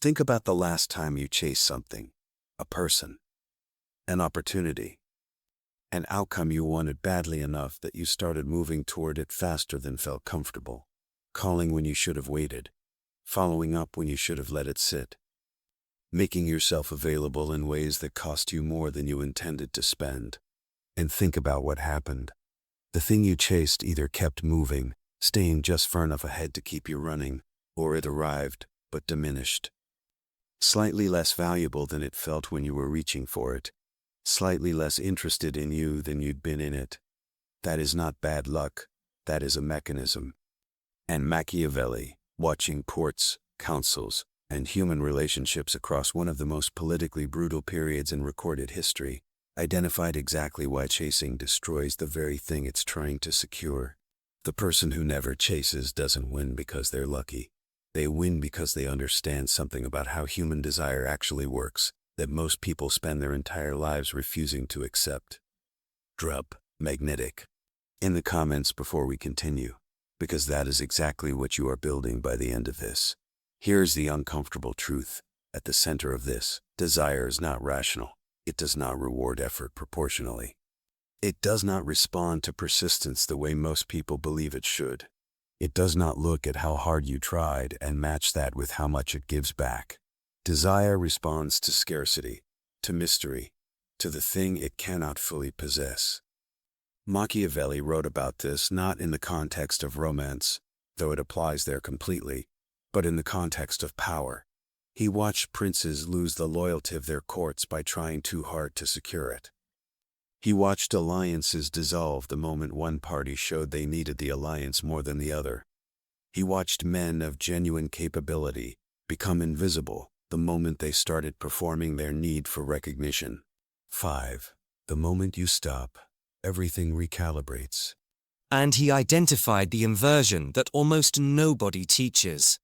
Think about the last time you chased something, a person, an opportunity, an outcome you wanted badly enough that you started moving toward it faster than felt comfortable, calling when you should have waited, following up when you should have let it sit, making yourself available in ways that cost you more than you intended to spend. And think about what happened. The thing you chased either kept moving, staying just far enough ahead to keep you running, or it arrived, but diminished. Slightly less valuable than it felt when you were reaching for it, slightly less interested in you than you'd been in it. That is not bad luck, that is a mechanism. And Machiavelli, watching courts, councils, and human relationships across one of the most politically brutal periods in recorded history, identified exactly why chasing destroys the very thing it's trying to secure. The person who never chases doesn't win because they're lucky. They win because they understand something about how human desire actually works that most people spend their entire lives refusing to accept. Drop magnetic in the comments before we continue, because that is exactly what you are building by the end of this. Here's the uncomfortable truth. At the center of this, desire is not rational. It does not reward effort proportionally. It does not respond to persistence the way most people believe it should. It does not look at how hard you tried and match that with how much it gives back. Desire responds to scarcity, to mystery, to the thing it cannot fully possess. Machiavelli wrote about this not in the context of romance, though it applies there completely, but in the context of power. He watched princes lose the loyalty of their courts by trying too hard to secure it. He watched alliances dissolve the moment one party showed they needed the alliance more than the other. He watched men of genuine capability become invisible the moment they started performing their need for recognition. 5. The moment you stop, everything recalibrates. And he identified the inversion that almost nobody teaches.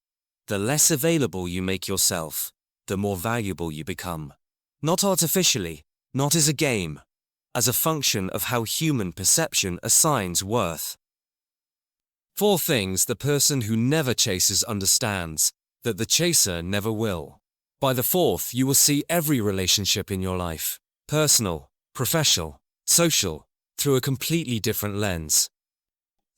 The less available you make yourself, the more valuable you become. Not artificially, not as a game, as a function of how human perception assigns worth. 4 things the person who never chases understands, that the chaser never will. By the 4th, you will see every relationship in your life, personal, professional, social, through a completely different lens.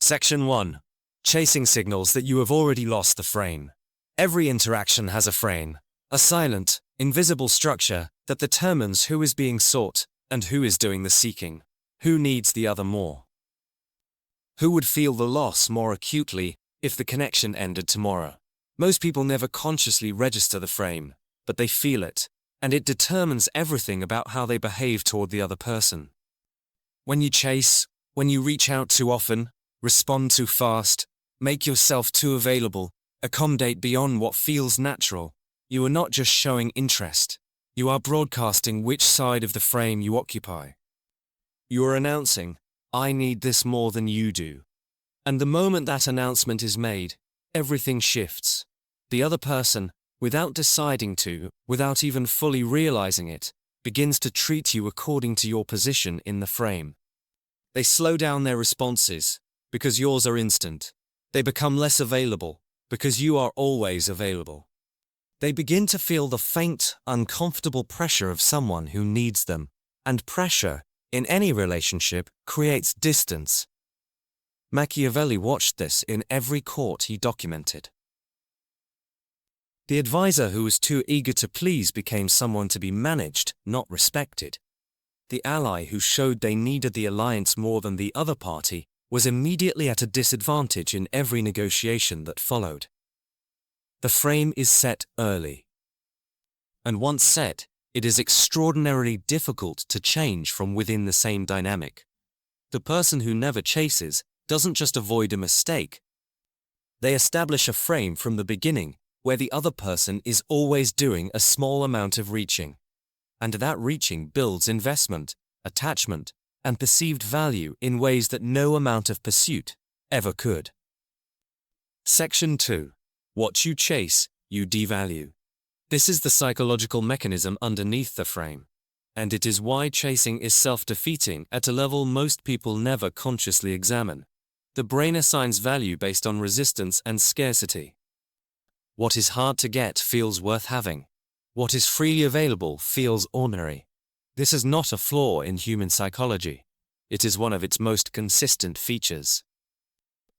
Section 1. Chasing signals that you have already lost the frame. Every interaction has a frame, a silent, invisible structure that determines who is being sought and who is doing the seeking, who needs the other more. Who would feel the loss more acutely if the connection ended tomorrow? Most people never consciously register the frame, but they feel it, and it determines everything about how they behave toward the other person. When you chase, when you reach out too often, respond too fast, make yourself too available, accommodate beyond what feels natural, you are not just showing interest, you are broadcasting which side of the frame you occupy. You are announcing, I need this more than you do. And the moment that announcement is made, everything shifts. The other person, without deciding to, without even fully realizing it, begins to treat you according to your position in the frame. They slow down their responses, because yours are instant. They become less available, because you are always available. They begin to feel the faint, uncomfortable pressure of someone who needs them, and pressure, in any relationship, creates distance. Machiavelli watched this in every court he documented. The advisor who was too eager to please became someone to be managed, not respected. The ally who showed they needed the alliance more than the other party was immediately at a disadvantage in every negotiation that followed. The frame is set early. And once set, it is extraordinarily difficult to change from within the same dynamic. The person who never chases doesn't just avoid a mistake. They establish a frame from the beginning where the other person is always doing a small amount of reaching. And that reaching builds investment, attachment, and perceived value in ways that no amount of pursuit ever could. Section 2. What you chase, you devalue. This is the psychological mechanism underneath the frame, and it is why chasing is self-defeating at a level most people never consciously examine. The brain assigns value based on resistance and scarcity. What is hard to get feels worth having. What is freely available feels ordinary. This is not a flaw in human psychology. It is one of its most consistent features.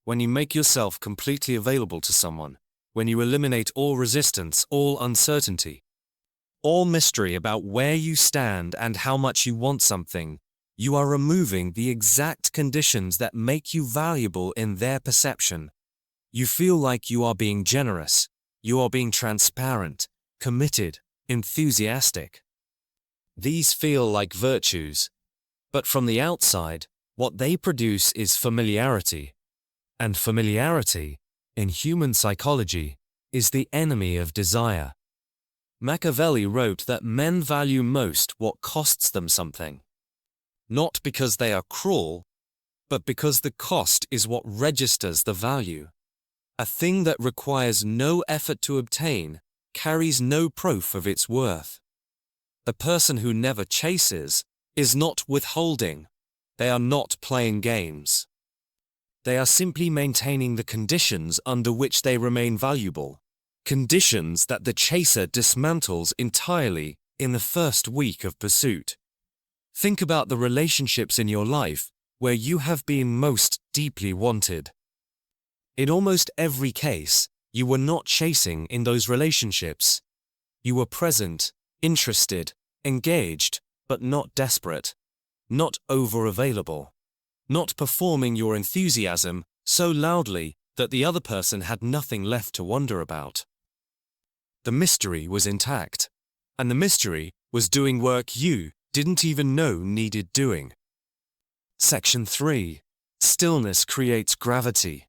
When you make yourself completely available to someone, when you eliminate all resistance, all uncertainty, all mystery about where you stand and how much you want something, you are removing the exact conditions that make you valuable in their perception. You feel like you are being generous, you are being transparent, committed, enthusiastic. These feel like virtues, but from the outside, what they produce is familiarity. And familiarity, in human psychology, is the enemy of desire. Machiavelli wrote that men value most what costs them something. Not because they are cruel, but because the cost is what registers the value. A thing that requires no effort to obtain carries no proof of its worth. The person who never chases is not withholding. They are not playing games. They are simply maintaining the conditions under which they remain valuable, conditions that the chaser dismantles entirely in the first week of pursuit. Think about the relationships in your life where you have been most deeply wanted. In almost every case, you were not chasing in those relationships. You were present, interested, engaged, but not desperate, not over-available, not performing your enthusiasm so loudly that the other person had nothing left to wonder about. The mystery was intact, and the mystery was doing work you didn't even know needed doing. Section 3. Stillness creates gravity.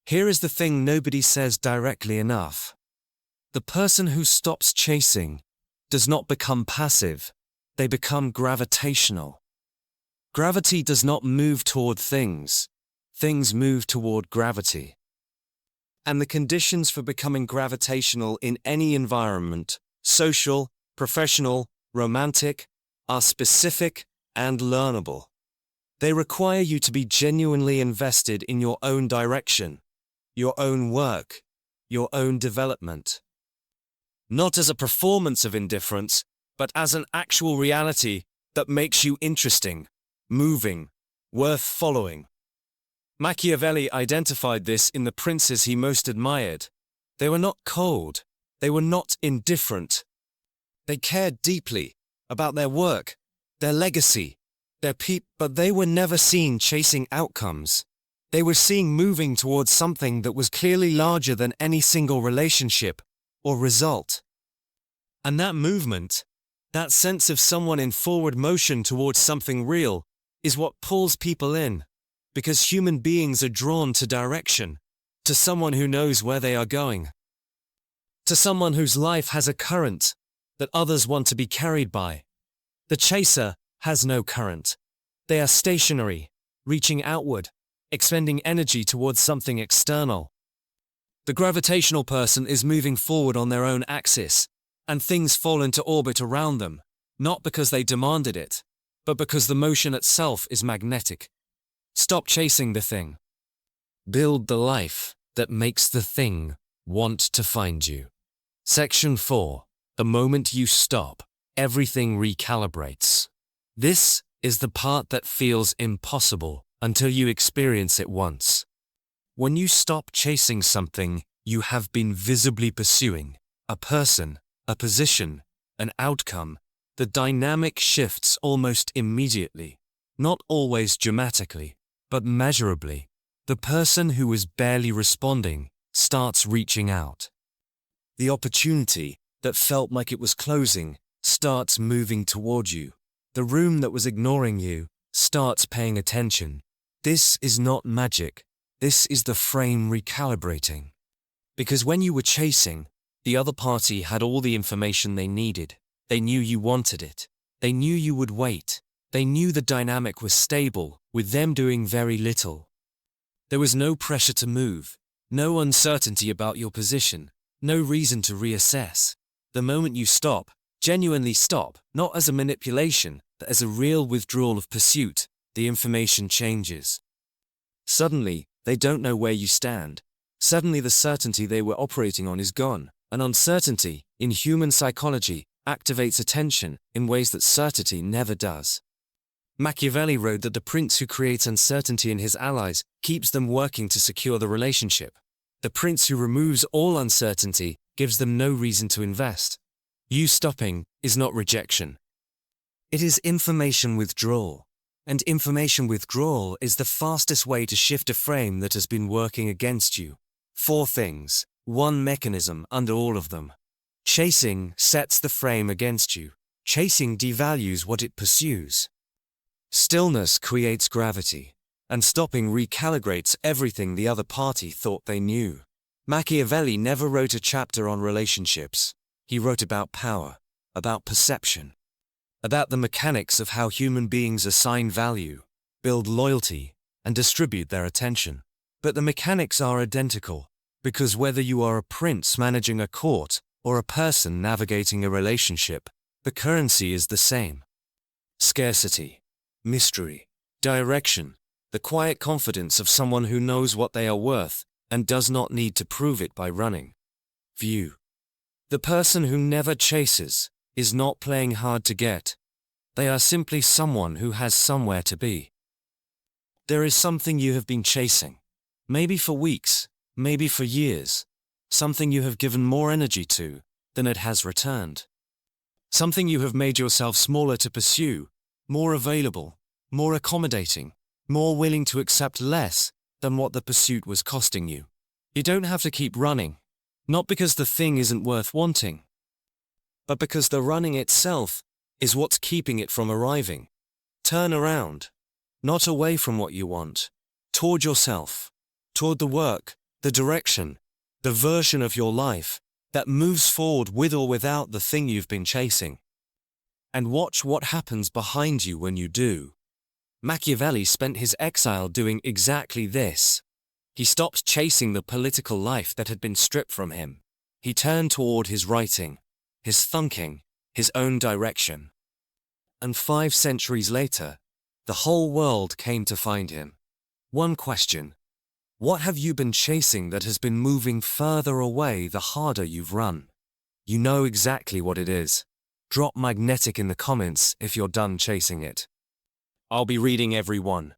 Here is the thing nobody says directly enough. The person who stops chasing does not become passive, they become gravitational. Gravity does not move toward things, things move toward gravity. And the conditions for becoming gravitational in any environment, social, professional, romantic, are specific and learnable. They require you to be genuinely invested in your own direction, your own work, your own development. Not as a performance of indifference, but as an actual reality that makes you interesting, moving, worth following. Machiavelli identified this in the princes he most admired. They were not cold, they were not indifferent. They cared deeply about their work, their legacy, their but they were never seen chasing outcomes. They were seen moving towards something that was clearly larger than any single relationship or result. And that movement, that sense of someone in forward motion towards something real, is what pulls people in, because human beings are drawn to direction, to someone who knows where they are going, to someone whose life has a current that others want to be carried by. The chaser has no current. They are stationary, reaching outward, expending energy towards something external. The gravitational person is moving forward on their own axis, and things fall into orbit around them, not because they demanded it, but because the motion itself is magnetic. Stop chasing the thing. Build the life that makes the thing want to find you. Section 4. The moment you stop, everything recalibrates. This is the part that feels impossible until you experience it once. When you stop chasing something you have been visibly pursuing, a person, a position, an outcome, the dynamic shifts almost immediately, not always dramatically, but measurably. The person who was barely responding starts reaching out. The opportunity that felt like it was closing starts moving toward you. The room that was ignoring you starts paying attention. This is not magic. This is the frame recalibrating. Because when you were chasing, the other party had all the information they needed. They knew you wanted it. They knew you would wait. They knew the dynamic was stable, with them doing very little. There was no pressure to move, no uncertainty about your position, no reason to reassess. The moment you stop, genuinely stop, not as a manipulation, but as a real withdrawal of pursuit, the information changes. Suddenly, they don't know where you stand. Suddenly the certainty they were operating on is gone. And uncertainty, in human psychology, activates attention in ways that certainty never does. Machiavelli wrote that the prince who creates uncertainty in his allies keeps them working to secure the relationship. The prince who removes all uncertainty gives them no reason to invest. You stopping is not rejection. It is information withdrawal. And information withdrawal is the fastest way to shift a frame that has been working against you. 4 things, one mechanism under all of them. Chasing sets the frame against you. Chasing devalues what it pursues. Stillness creates gravity, and stopping recalibrates everything the other party thought they knew. Machiavelli never wrote a chapter on relationships. He wrote about power, about perception, about the mechanics of how human beings assign value, build loyalty, and distribute their attention. But the mechanics are identical, because whether you are a prince managing a court or a person navigating a relationship, the currency is the same. Scarcity, mystery, direction, the quiet confidence of someone who knows what they are worth and does not need to prove it by running. View. The person who never chases is not playing hard to get. They are simply someone who has somewhere to be. There is something you have been chasing. Maybe for weeks, maybe for years. Something you have given more energy to than it has returned. Something you have made yourself smaller to pursue, more available, more accommodating, more willing to accept less than what the pursuit was costing you. You don't have to keep running, not because the thing isn't worth wanting, but because the running itself is what's keeping it from arriving. Turn around, not away from what you want, toward yourself, toward the work, the direction, the version of your life that moves forward with or without the thing you've been chasing. And watch what happens behind you when you do. Machiavelli spent his exile doing exactly this. He stopped chasing the political life that had been stripped from him. He turned toward his writing, his thinking, his own direction. And 5 centuries later, the whole world came to find him. One question: what have you been chasing that has been moving further away the harder you've run? You know exactly what it is. Drop magnetic in the comments if you're done chasing it. I'll be reading every one.